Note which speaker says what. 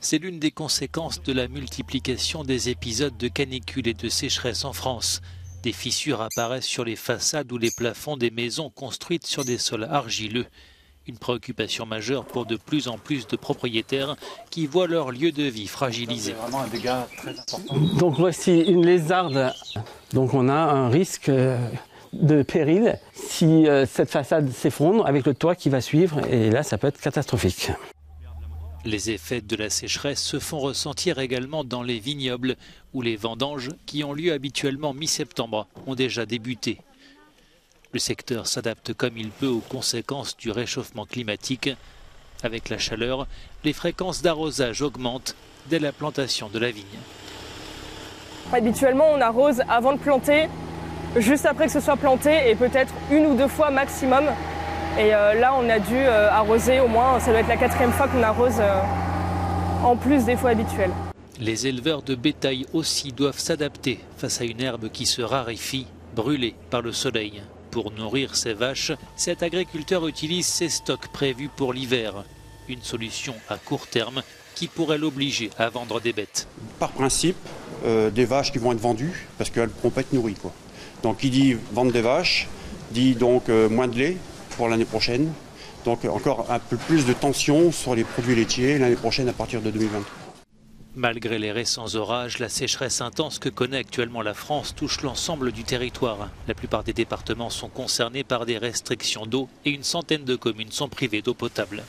Speaker 1: C'est l'une des conséquences de la multiplication des épisodes de canicule et de sécheresse en France. Des fissures apparaissent sur les façades ou les plafonds des maisons construites sur des sols argileux. Une préoccupation majeure pour de plus en plus de propriétaires qui voient leur lieu de vie fragilisé.
Speaker 2: C'est vraiment un dégât très important.
Speaker 3: Donc voici une lézarde. Donc on a un risque de péril si cette façade s'effondre avec le toit qui va suivre. Et là, ça peut être catastrophique.
Speaker 1: Les effets de la sécheresse se font ressentir également dans les vignobles où les vendanges, qui ont lieu habituellement mi-septembre, ont déjà débuté. Le secteur s'adapte comme il peut aux conséquences du réchauffement climatique. Avec la chaleur, les fréquences d'arrosage augmentent dès la plantation de la vigne.
Speaker 4: Habituellement, on arrose avant de planter, juste après que ce soit planté et peut-être 1 ou 2 fois maximum. Et là, on a dû arroser au moins, ça doit être la 4e fois qu'on arrose en plus des fois habituelles.
Speaker 1: Les éleveurs de bétail aussi doivent s'adapter face à une herbe qui se raréfie, brûlée par le soleil. Pour nourrir ses vaches, cet agriculteur utilise ses stocks prévus pour l'hiver. Une solution à court terme qui pourrait l'obliger à vendre des bêtes.
Speaker 5: Par principe, des vaches qui vont être vendues parce qu'elles ne pourront pas être nourries, quoi. Donc qui dit vendre des vaches, dit donc moins de lait pour l'année prochaine. Donc encore un peu plus de tension sur les produits laitiers l'année prochaine à partir de 2020.
Speaker 1: Malgré les récents orages, la sécheresse intense que connaît actuellement la France touche l'ensemble du territoire. La plupart des départements sont concernés par des restrictions d'eau et une centaine de communes sont privées d'eau potable.